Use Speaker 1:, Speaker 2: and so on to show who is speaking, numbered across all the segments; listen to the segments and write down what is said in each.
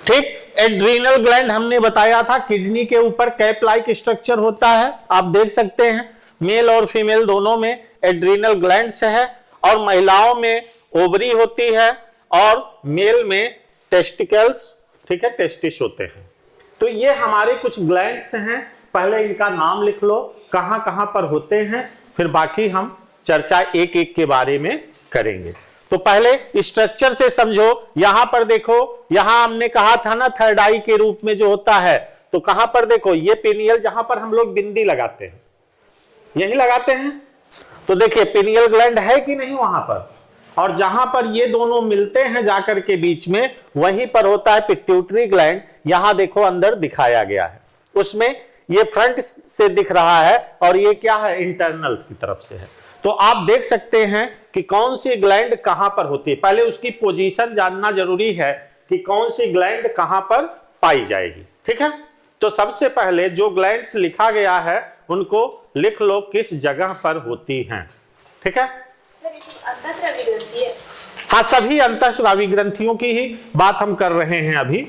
Speaker 1: ठीक। Adrenal gland हमने बताया था किडनी के ऊपर कैप लाइक स्ट्रक्चर होता है, आप देख सकते हैं मेल और फीमेल दोनों में एड्रीनल ग्लैंड्स है, और महिलाओं में ओवरी होती है और मेल में टेस्टिकल्स, ठीक है, टेस्टिस होते हैं। तो ये हमारे कुछ ग्लैंड्स हैं, पहले इनका नाम लिख लो, कहां कहां पर होते हैं, फिर बाकी हम चर्चा एक एक के बारे में करेंगे। तो पहले स्ट्रक्चर से समझो, यहां पर देखो, यहां हमने कहा था ना थर्ड आई के रूप में जो होता है, तो कहां पर देखो ये पिनियल, जहां पर हम लोग बिंदी लगाते हैं, यही लगाते हैं, तो देखिए पिनियल ग्लैंड है कि नहीं वहां पर, और जहां पर ये दोनों मिलते हैं जाकर के बीच में, वहीं पर होता है पिट्यूटरी ग्लैंड। यहां देखो अंदर दिखाया गया है, उसमें ये फ्रंट से दिख रहा है और ये क्या है, इंटरनल की तरफ से है। तो आप देख सकते हैं कि कौन सी ग्लैंड कहां पर होती है, पहले उसकी पोजीशन जानना जरूरी है कि कौन सी ग्लैंड कहां पर पाई जाएगी, ठीक है। तो सबसे पहले जो ग्लैंड्स लिखा गया है उनको लिख लो किस जगह पर होती हैं, ठीक है। हाँ, सभी अंतःस्रावी ग्रंथियों की ही बात हम कर रहे हैं अभी।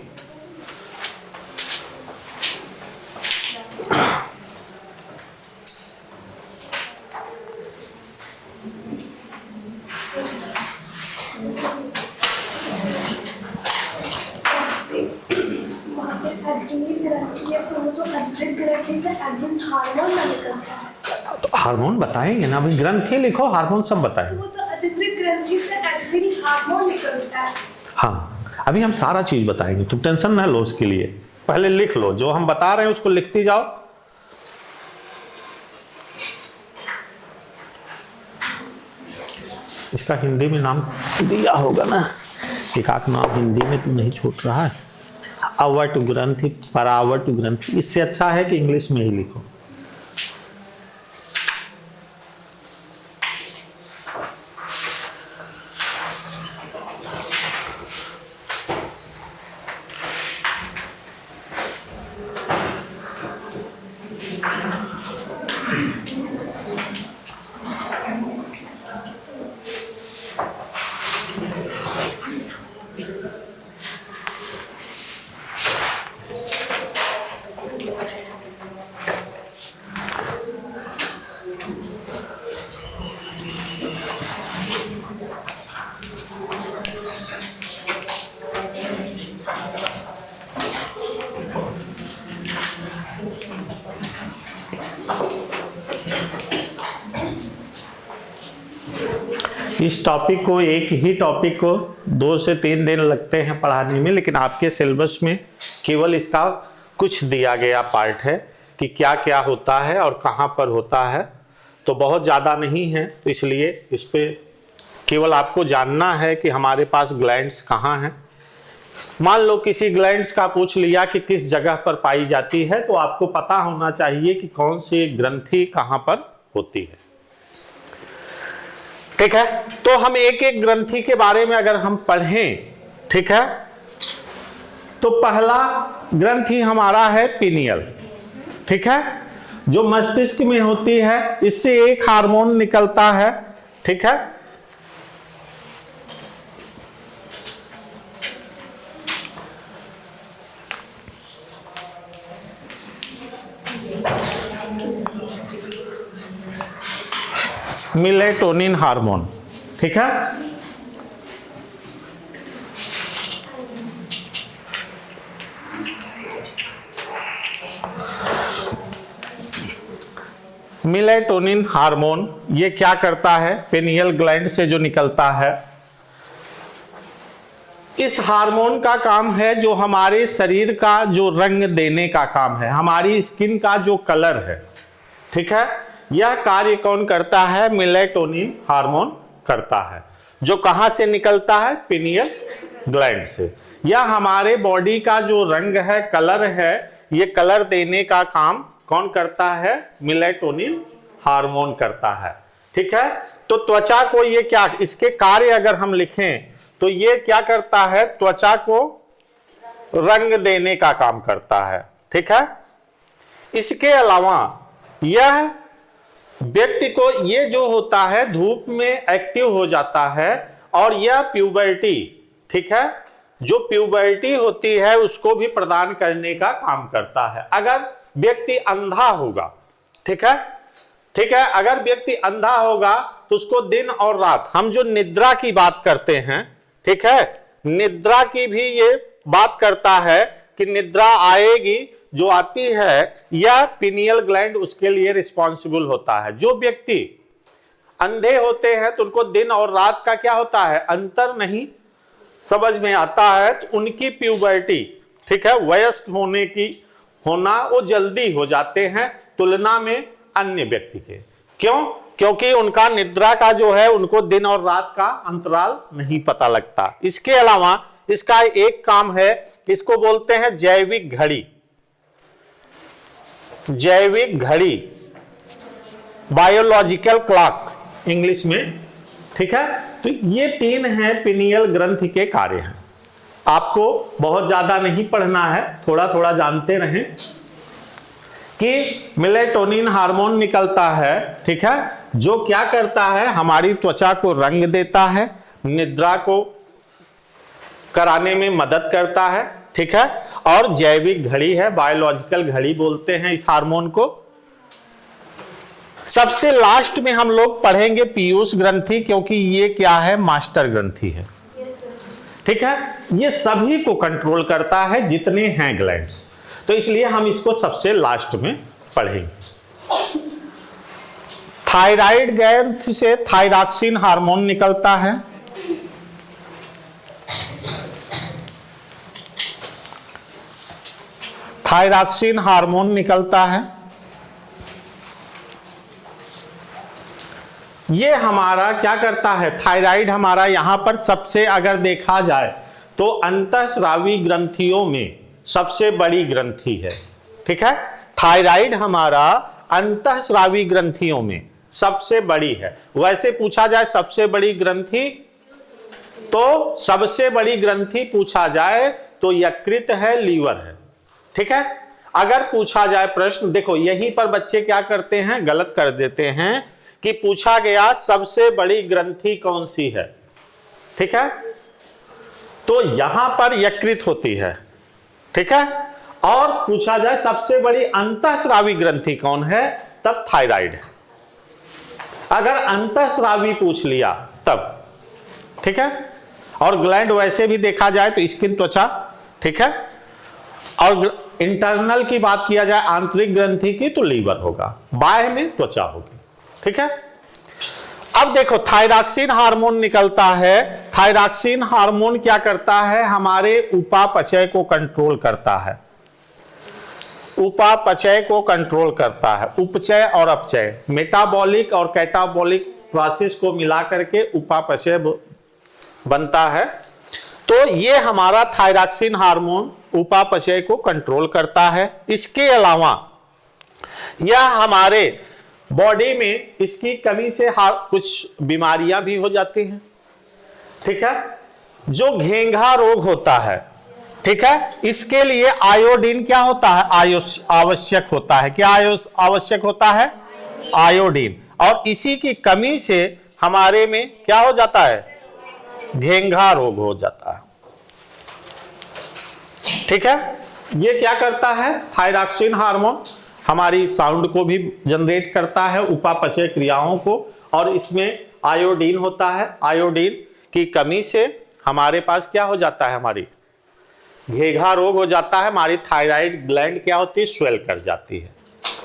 Speaker 1: तो हार्मोन बताएंगे ना, अभी ग्रंथि लिखो, हार्मोन सब बताएंगे।
Speaker 2: तो अधिकृत ग्रंथि से अधिकृत हार्मोन निकलता है।
Speaker 1: हाँ, अभी हम सारा चीज बताएंगे, तुम टेंशन ना लो उसके लिए, पहले लिख लो, जो हम बता रहे हैं उसको लिखती जाओ। इसका हिंदी में नाम दिया होगा ना, एक आध नाम हिंदी में तो नहीं छूट रहा है, अवट ग्रंथि, परावट ग्रंथि, इससे अच्छा है कि इंग्लिश में ही लिखो। इस टॉपिक को, एक ही टॉपिक को 2 से 3 दिन लगते हैं पढ़ाने में, लेकिन आपके सिलेबस में केवल इसका कुछ दिया गया पार्ट है कि क्या क्या होता है और कहाँ पर होता है, तो बहुत ज़्यादा नहीं है। तो इसलिए इस पे केवल आपको जानना है कि हमारे पास ग्लैंड्स कहाँ हैं। मान लो किसी ग्लैंड्स का पूछ लिया कि किस जगह पर पाई जाती है, तो आपको पता होना चाहिए कि कौन सी ग्रंथि कहाँ पर होती है, ठीक है। तो हम एक एक ग्रंथि के बारे में अगर हम पढ़ें, ठीक है, तो पहला ग्रंथि हमारा है पिनियल, ठीक है, जो मस्तिष्क में होती है, इससे एक हार्मोन निकलता है, ठीक है। मेलेटोनिन हार्मोन, ठीक है। मेलेटोनिन हार्मोन ये क्या करता है, पेनियल ग्लैंड से जो निकलता है, इस हार्मोन का काम है जो हमारे शरीर का जो रंग देने का काम है, हमारी स्किन का जो कलर है, ठीक है, यह कार्य कौन करता है, मेलेटोनिन हार्मोन करता है, जो कहां से निकलता है, पिनियल ग्लैंड से। यह हमारे बॉडी का जो रंग है, कलर है, ये कलर देने का काम कौन करता है, मेलेटोनिन हार्मोन करता है, ठीक है। तो त्वचा को ये क्या, इसके कार्य अगर हम लिखें तो ये क्या करता है, त्वचा को रंग देने का काम करता है, ठीक है। इसके अलावा यह व्यक्ति को, ये जो होता है धूप में एक्टिव हो जाता है और यह प्यूबर्टी, ठीक है, जो प्यूबर्टी होती है उसको भी प्रदान करने का काम करता है। अगर व्यक्ति अंधा होगा, ठीक है, अगर व्यक्ति अंधा होगा तो उसको दिन और रात, हम जो निद्रा की बात करते हैं, ठीक है, निद्रा की भी ये बात करता है कि निद्रा आएगी, जो आती है, यह पिनियल ग्लैंड उसके लिए रिस्पॉन्सिबल होता है। जो व्यक्ति अंधे होते हैं तो उनको दिन और रात का क्या होता है, अंतर नहीं समझ में आता है, तो उनकी प्यूबर्टी, ठीक है, वयस्क होना वो जल्दी हो जाते हैं तुलना में अन्य व्यक्ति के। क्यों? क्योंकि उनका निद्रा का जो है, उनको दिन और रात का अंतराल नहीं पता लगता। इसके अलावा इसका एक काम है, इसको बोलते हैं जैविक घड़ी, जैविक घड़ी, बायोलॉजिकल क्लॉक इंग्लिश में, ठीक है। तो ये 3 हैं पिनियल ग्रंथि के कार्य हैं। आपको बहुत ज्यादा नहीं पढ़ना है, थोड़ा थोड़ा जानते रहें कि मेलेटोनिन हार्मोन निकलता है, ठीक है, जो क्या करता है, हमारी त्वचा को रंग देता है, निद्रा को कराने में मदद करता है, ठीक है, और जैविक घड़ी है, बायोलॉजिकल घड़ी बोलते हैं इस हार्मोन को। सबसे लास्ट में हम लोग पढ़ेंगे पीयूष ग्रंथि, क्योंकि ये क्या है, मास्टर ग्रंथि है, ठीक है, ये सभी को कंट्रोल करता है जितने हैं ग्लैंड्स, तो इसलिए हम इसको सबसे लास्ट में पढ़ेंगे। थायराइड ग्रंथि से थायरॉक्सिन हार्मोन निकलता है, थायरॉक्सिन हार्मोन निकलता है। ये हमारा क्या करता है, थायराइड हमारा यहां पर सबसे अगर देखा जाए तो अंतःस्रावी ग्रंथियों में सबसे बड़ी ग्रंथि है, ठीक है, थायराइड हमारा अंतःस्रावी ग्रंथियों में सबसे बड़ी है। वैसे पूछा जाए सबसे बड़ी ग्रंथि, तो सबसे बड़ी ग्रंथि पूछा जाए तो यकृत है, लीवर है, ठीक है। अगर पूछा जाए प्रश्न, देखो यहीं पर बच्चे क्या करते हैं, गलत कर देते हैं कि पूछा गया सबसे बड़ी ग्रंथि कौन सी है, ठीक है, तो यहां पर यकृत होती है, ठीक है, और पूछा जाए सबसे बड़ी अंतःस्रावी ग्रंथि कौन है, तब थायराइड है। अगर अंतःस्रावी पूछ लिया तब, ठीक है, और ग्लैंड वैसे भी देखा जाए तो स्किन, त्वचा, ठीक है, और इंटरनल की बात किया जाए आंतरिक ग्रंथि की तो लीवर होगा, बाह्य में त्वचा होगी, ठीक है। अब देखो थायरॉक्सिन हार्मोन निकलता है, थायरॉक्सिन हार्मोन क्या करता है, हमारे उपापचय को कंट्रोल करता है, उपापचय को कंट्रोल करता है, उपचय और अपचय, मेटाबॉलिक और कैटाबॉलिक प्रोसेस को मिला करके उपापचय बनता है। तो ये हमारा थायरॉक्सिन हार्मोन उपापचय को कंट्रोल करता है। इसके अलावा यह हमारे बॉडी में इसकी कमी से कुछ बीमारियां भी हो जाती हैं, ठीक है, जो घेंघा रोग होता है, ठीक है, इसके लिए आयोडीन क्या होता है, आवश्यक होता है। क्या आवश्यक होता है, आयोडीन, और इसी की कमी से हमारे में क्या हो जाता है, घेंघा रोग हो जाता है, ठीक है। ये क्या करता है, थायरॉक्सिन हार्मोन हमारी साउंड को भी जनरेट करता है, उपापचय क्रियाओं को, और इसमें आयोडीन होता है। आयोडीन की कमी से हमारे पास क्या हो जाता है, हमारी घेंघा रोग हो जाता है, हमारी थायराइड ग्लैंड क्या होती है, स्वेल कर जाती है,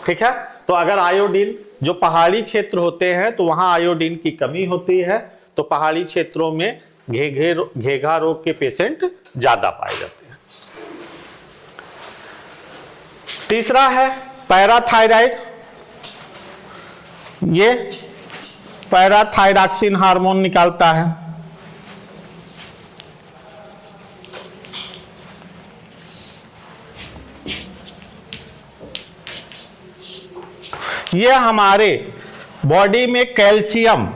Speaker 1: ठीक है। तो अगर आयोडीन, जो पहाड़ी क्षेत्र होते हैं तो वहां आयोडीन की कमी होती है, तो पहाड़ी क्षेत्रों में घेंघा रोग के पेशेंट ज्यादा पाए जाते हैं। तीसरा है पैराथायराइड, ये पैराथायरॉक्सिन हार्मोन निकालता है। ये हमारे बॉडी में कैल्शियम,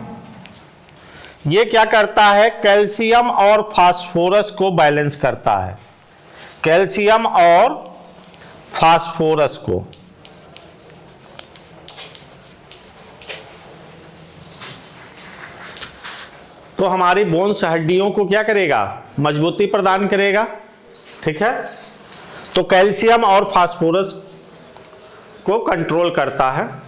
Speaker 1: ये क्या करता है, कैल्शियम और फास्फोरस को बैलेंस करता है, कैल्शियम और फास्फोरस को। तो हमारी बोन्स हड्डियों को क्या करेगा, मजबूती प्रदान करेगा। ठीक है, तो कैल्शियम और फास्फोरस को कंट्रोल करता है।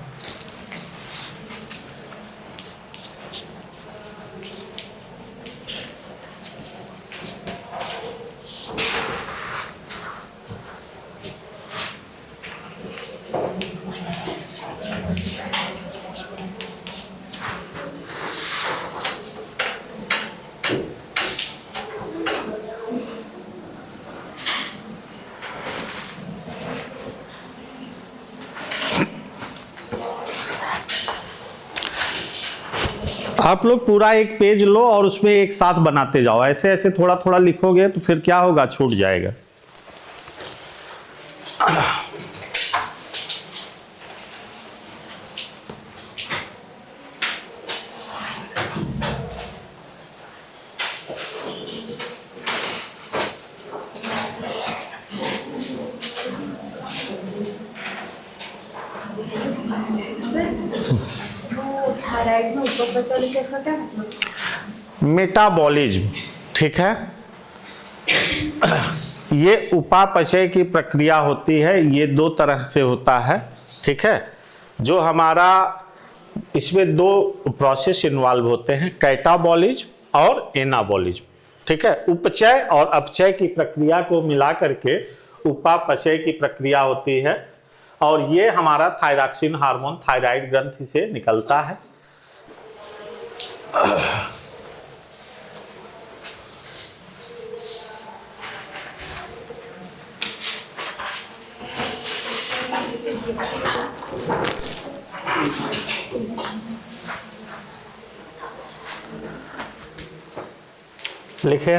Speaker 1: आप लोग पूरा एक पेज लो और उसमें एक साथ बनाते जाओ, ऐसे ऐसे थोड़ा थोड़ा लिखोगे तो फिर क्या होगा, छूट जाएगा।
Speaker 2: थायराइड में उपापचय कैसा क्या मतलब?
Speaker 1: मेटाबॉलिज्म, ठीक है, ये उपापचय की प्रक्रिया होती है। ये दो तरह से होता है। ठीक है, जो हमारा इसमें दो प्रोसेस इन्वॉल्व होते हैं, कैटाबॉलिज्म और एनाबॉलिज्म। ठीक है, उपचय और अपचय की प्रक्रिया को मिला करके उपापचय की प्रक्रिया होती है, और ये हमारा थायरॉक्सिन हार्मोन थायराइड ग्रंथि से निकलता है। लिखे,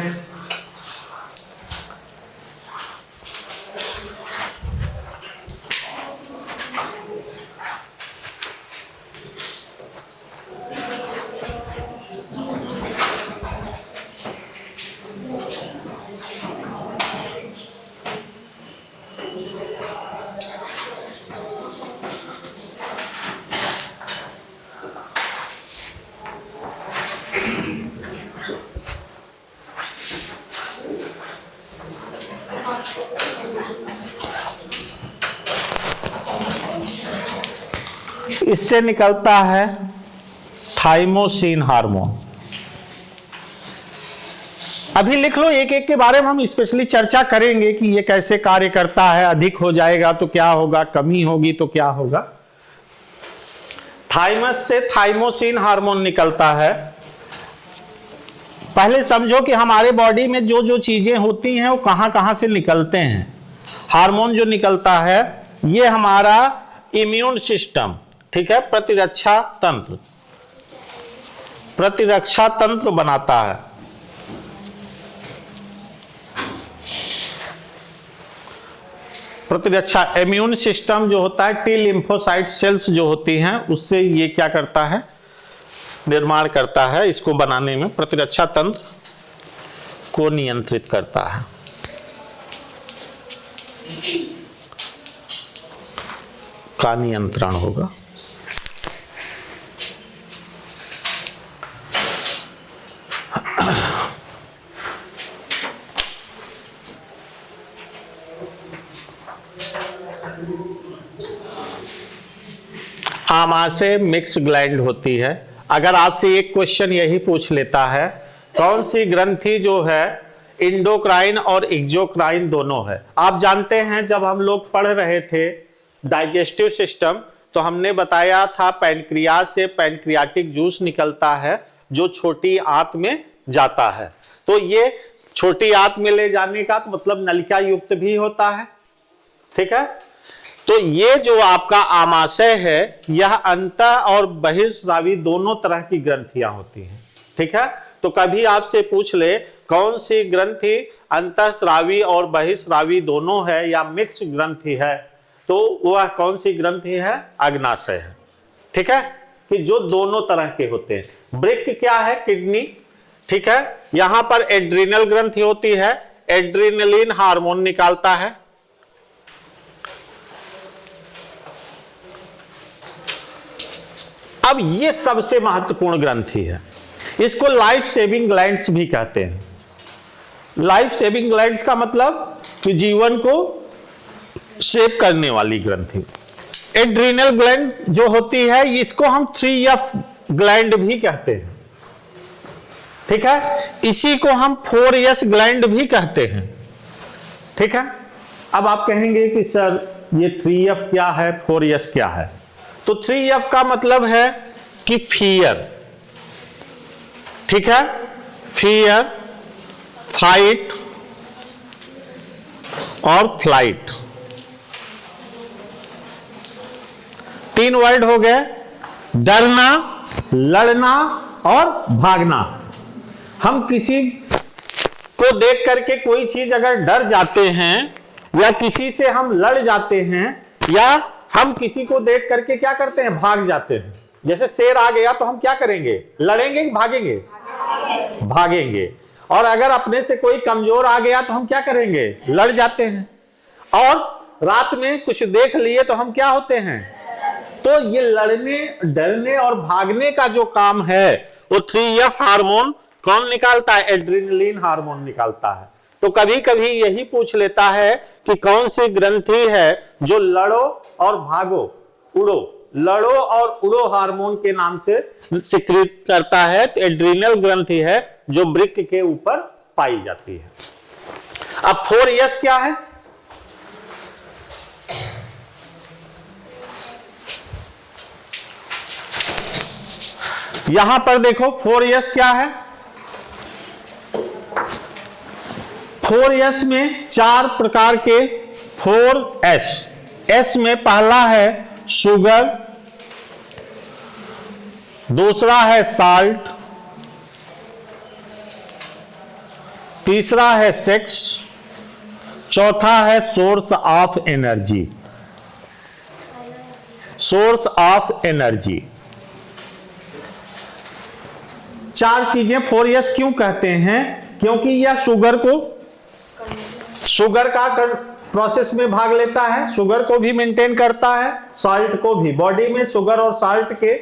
Speaker 1: इससे निकलता है थाइमोसिन हार्मोन। अभी लिख लो, एक एक के बारे में हम स्पेशली चर्चा करेंगे कि ये कैसे कार्य करता है। अधिक हो जाएगा तो क्या होगा, कमी होगी तो क्या होगा। थाइमस से थाइमोसिन हार्मोन निकलता है। पहले समझो कि हमारे बॉडी में जो जो चीजें होती हैं वो कहां कहां से निकलते हैं। हार्मोन जो निकलता है ये हमारा इम्यून सिस्टम, ठीक है, प्रतिरक्षा तंत्र बनाता है। प्रतिरक्षा इम्यून सिस्टम जो होता है, टी लिम्फोसाइट सेल्स जो होती हैं उससे ये क्या करता है, निर्माण करता है। इसको बनाने में प्रतिरक्षा तंत्र को नियंत्रित करता है। का नियंत्रण होगा। आमाशय मिक्स ग्लैंड होती है। अगर आपसे एक क्वेश्चन यही पूछ लेता है, कौन सी ग्रंथि जो है इंडोक्राइन और एक्सोक्राइन दोनों है। आप जानते हैं जब हम लोग पढ़ रहे थे डाइजेस्टिव सिस्टम, तो हमने बताया था पैनक्रियास से पैनक्रियाटिक जूस निकलता है जो छोटी आंत में जाता है। तो ये छोटी आंत में ले जाने का तो मतलब नलिका युक्त भी होता है। ठीक है, तो ये जो आपका आमाशय है यह अंतः और बहिर्स्रावी दोनों तरह की ग्रंथियां होती हैं। ठीक है, तो कभी आपसे पूछ ले कौन सी ग्रंथि अंतःस्रावी और बहिर्स्रावी दोनों है या मिक्स ग्रंथि है, तो वह कौन सी ग्रंथि है, अग्नाशय है। ठीक है, कि जो दोनों तरह के होते हैं। वृक्क क्या है, किडनी। ठीक है, यहां पर एड्रिनल ग्रंथि होती है, एड्रिनलिन हार्मोन निकालता है। अब ये सबसे महत्वपूर्ण ग्रंथि है। इसको लाइफ सेविंग ग्लैंड्स भी कहते हैं। लाइफ सेविंग ग्लैंड्स का मतलब कि जीवन को सेव करने वाली ग्रंथि। एड्रीनल ग्लैंड जो होती है इसको हम 3F ग्लैंड भी कहते हैं, ठीक है। इसी को हम 4S ग्लैंड भी कहते हैं, ठीक है। अब आप कहेंगे कि सर ये 3F क्या है, 4S क्या है? तो 3F का मतलब है कि फियर, ठीक है, फियर, फाइट और फ्लाइट। 3 वर्ड हो गए, डरना, लड़ना और भागना। हम किसी को देख करके कोई चीज अगर डर जाते हैं या किसी से हम लड़ जाते हैं या हम किसी को देख करके क्या करते हैं, भाग जाते हैं। जैसे शेर आ गया तो हम क्या करेंगे, लड़ेंगे कि भागेंगे? भागेंगे। और अगर अपने से कोई कमजोर आ गया तो हम क्या करेंगे, लड़ जाते हैं। और रात में कुछ देख लिए तो हम क्या होते हैं, तो ये लड़ने, डरने और भागने का जो काम है वो 3F हार्मोन कौन निकालता है? एड्रेनलिन हार्मोन निकालता है। तो कभी कभी यही पूछ लेता है कि कौन सी ग्रंथि है जो लड़ो और भागो, उड़ो, लड़ो और उड़ो हार्मोन के नाम से सिक्रीट करता है। तो एड्रीनल ग्रंथि है जो वृक्क के ऊपर पाई जाती है। अब 4S क्या है? यहां पर देखो 4S क्या है। 4S में 4 प्रकार के 4S। S में पहला है शुगर, दूसरा है साल्ट, तीसरा है सेक्स, चौथा है source of energy. Source of energy. 4 चीजें 4S क्यों कहते हैं? क्योंकि यह शुगर का प्रोसेस में भाग लेता है, शुगर को भी मेंटेन करता है, साल्ट को भी। बॉडी में शुगर और साल्ट के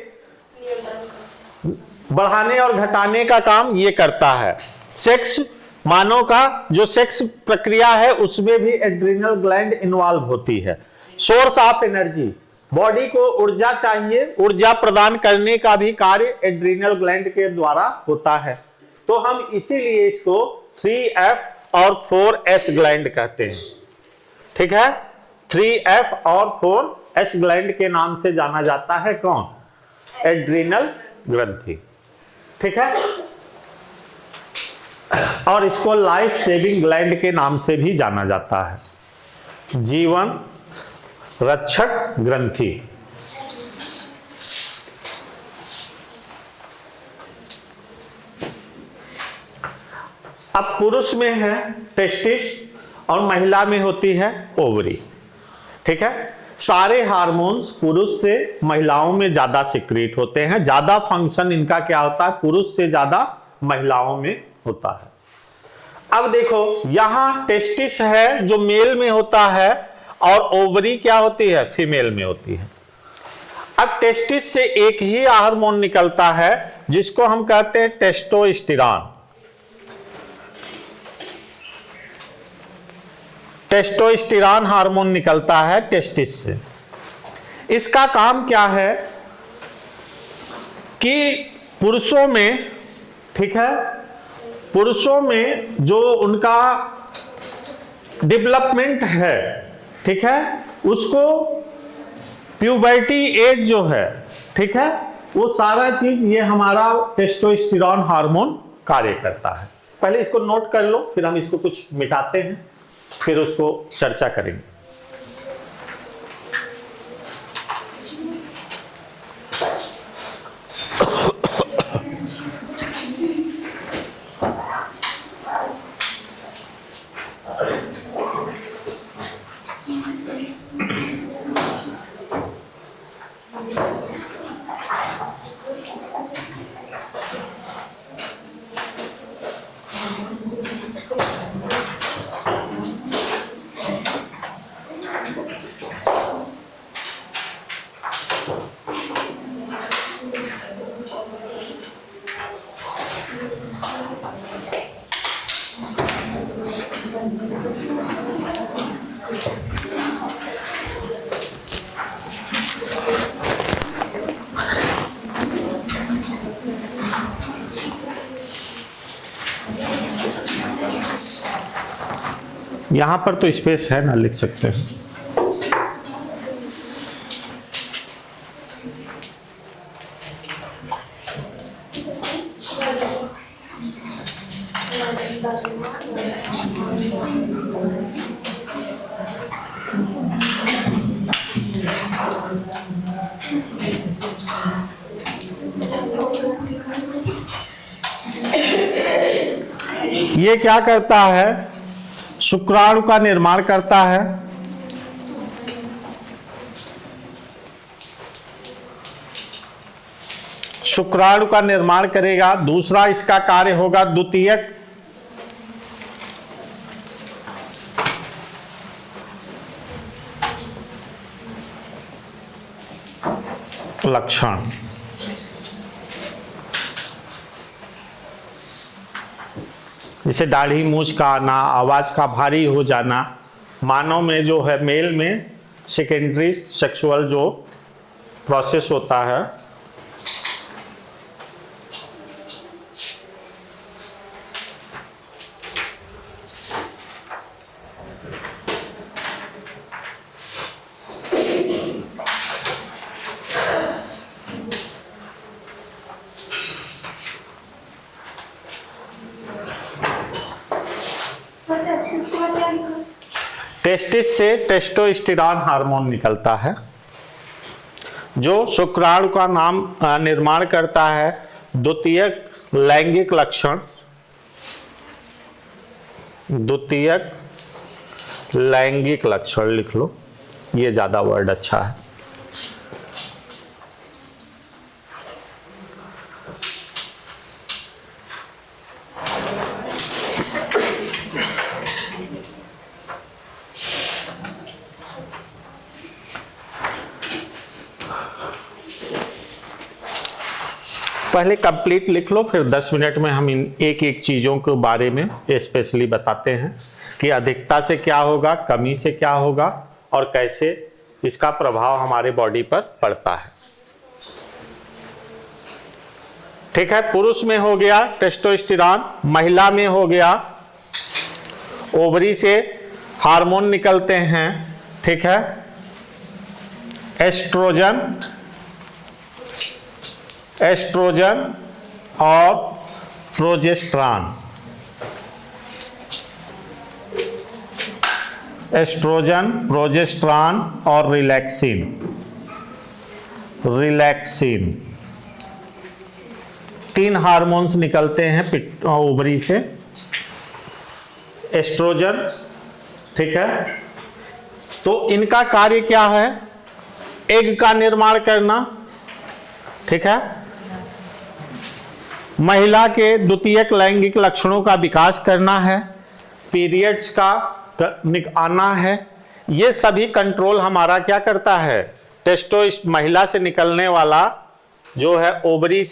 Speaker 1: बढ़ाने और घटाने का काम ये करता है। सेक्स, मानव का जो सेक्स प्रक्रिया है उसमें भी एड्रीनल ग्लैंड इन्वॉल्व होती है। सोर्स ऑफ एनर्जी, बॉडी को ऊर्जा चाहिए, ऊर्जा प्रदान करने का भी कार्य एड्रीनल ग्लैंड के द्वारा होता है। तो हम इसीलिए इसको 3F और 4S ग्लैंड कहते हैं, ठीक है। 3F और 4S ग्लैंड के नाम से जाना जाता है कौन? एड्रीनल ग्रंथि, ठीक है। और इसको लाइफ सेविंग ग्लैंड के नाम से भी जाना जाता है, जीवन रक्षक ग्रंथि। अब पुरुष में है टेस्टिस और महिला में होती है ओवरी, ठीक है। सारे हार्मोन्स पुरुष से महिलाओं में ज्यादा सिक्रीट होते हैं। ज्यादा फंक्शन इनका क्या होता है, पुरुष से ज्यादा महिलाओं में होता है। अब देखो यहां टेस्टिस है जो मेल में होता है और ओवरी क्या होती है, फीमेल में होती है। अब टेस्टिस से एक ही हार्मोन निकलता है जिसको हम कहते हैं टेस्टोस्टेरोन। टेस्टोस्टेरोन हार्मोन निकलता है टेस्टिस से। इसका काम क्या है कि पुरुषों में, ठीक है, पुरुषों में जो उनका डेवलपमेंट है, ठीक है, उसको प्यूबर्टी एज जो है, ठीक है, वो सारा चीज ये हमारा टेस्टोस्टेरोन हार्मोन कार्य करता है। पहले इसको नोट कर लो, फिर हम इसको कुछ मिटाते हैं, फिर उसको चर्चा करेंगे। यहां पर तो स्पेस है ना, लिख सकते हैं। ये क्या करता है, शुक्राणु का निर्माण करता है। शुक्राणु का निर्माण करेगा। दूसरा इसका कार्य होगा द्वितीयक लक्षण। जैसे दाढ़ी मूंछ का आना, आवाज का भारी हो जाना, मानव में जो है मेल में सेकेंडरी सेक्सुअल जो प्रोसेस होता है, टेस्टिस से टेस्टोस्टेरॉन हार्मोन निकलता है जो शुक्राणु का निर्माण करता है। द्वितीयक लैंगिक लक्षण, द्वितीयक लैंगिक लक्षण लिख लो, ये ज्यादा वर्ड अच्छा है। पहले कंप्लीट लिख लो, फिर 10 मिनट में हम इन एक एक चीज़ों के बारे में स्पेशली बताते हैं कि अधिकता से क्या होगा, कमी से क्या होगा और कैसे इसका प्रभाव हमारे बॉडी पर पड़ता है। ठीक है, पुरुष में हो गया टेस्टोस्टेरॉन, महिला में हो गया ओवरी से हार्मोन निकलते हैं। ठीक है, एस्ट्रोजन, एस्ट्रोजन और प्रोजेस्टेरॉन। एस्ट्रोजन, प्रोजेस्टेरॉन और रिलैक्सिन। रिलैक्सिन 3 हार्मोन्स निकलते हैं ओवरी से। एस्ट्रोजन, ठीक है, तो इनका कार्य क्या है, एग का निर्माण करना। ठीक है, महिला के द्वितीयक लैंगिक लक्षणों का विकास करना है, पीरियड्स का आना है, ये सभी कंट्रोल हमारा क्या करता है, महिला से निकलने वाला जो है ओवरी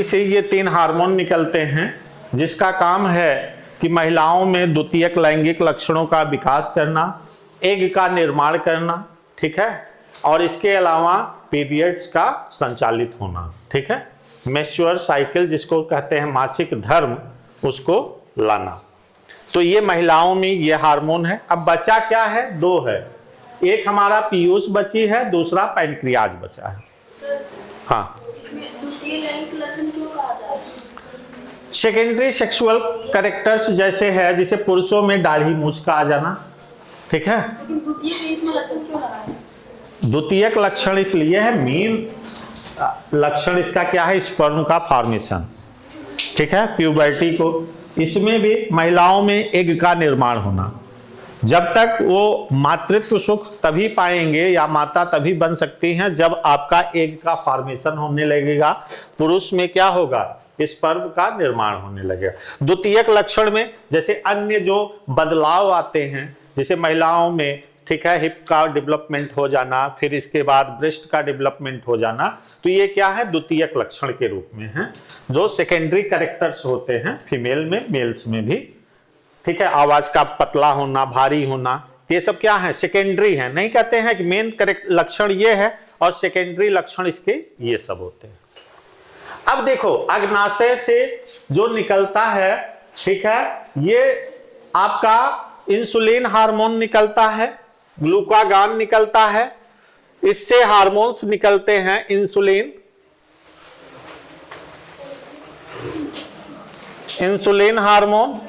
Speaker 1: से ये 3 हार्मोन निकलते हैं जिसका काम है कि महिलाओं में द्वितीयक लैंगिक लक्षणों का विकास करना, एग का निर्माण करना। ठीक है, और इसके अलावा पीरियड्स का संचालित होना। ठीक है, मेंस्ट्रुअल साइकिल जिसको कहते हैं मासिक धर्म, उसको लाना। तो ये महिलाओं में ये हार्मोन है। अब बचा क्या है, 2 है, एक हमारा पीयूष बची है, दूसरा पैनक्रियाज बचा है। हाँ, सेकेंडरी सेक्सुअल कैरेक्टर्स जैसे है, जैसे पुरुषों में दाढ़ी मूंछ का आ जाना। ठीक है, द्वितीयक लक्षण इसलिए है, मेन लक्षण इसका क्या है, स्पर्म का फॉर्मेशन। ठीक है, प्यूबर्टी को, इसमें भी महिलाओं में एग का निर्माण होना। जब तक वो मातृत्व सुख तभी पाएंगे या माता तभी बन सकती हैं जब आपका एग का फॉर्मेशन होने लगेगा। पुरुष में क्या होगा, स्पर्म का निर्माण होने लगेगा। द्वितीयक लक्षण में जैसे अन्य जो बदलाव आते हैं, जैसे महिलाओं में, ठीक है, हिप का डेवलपमेंट हो जाना, फिर इसके बाद ब्रेस्ट का डेवलपमेंट हो जाना, तो ये क्या है, द्वितीयक लक्षण के रूप में है, जो सेकेंडरी कैरेक्टर्स होते हैं फीमेल में, मेल्स में भी। ठीक है, आवाज का पतला होना, भारी होना, ये सब क्या है, सेकेंडरी है। नहीं कहते हैं कि मेन लक्षण ये है और सेकेंडरी लक्षण इसके ये सब होते हैं। अब देखो अग्नाशय से जो निकलता है, ठीक है, ये आपका इंसुलिन हार्मोन निकलता है, ग्लूकागान निकलता है, इससे हार्मोन्स निकलते हैं, इंसुलिन हार्मोन,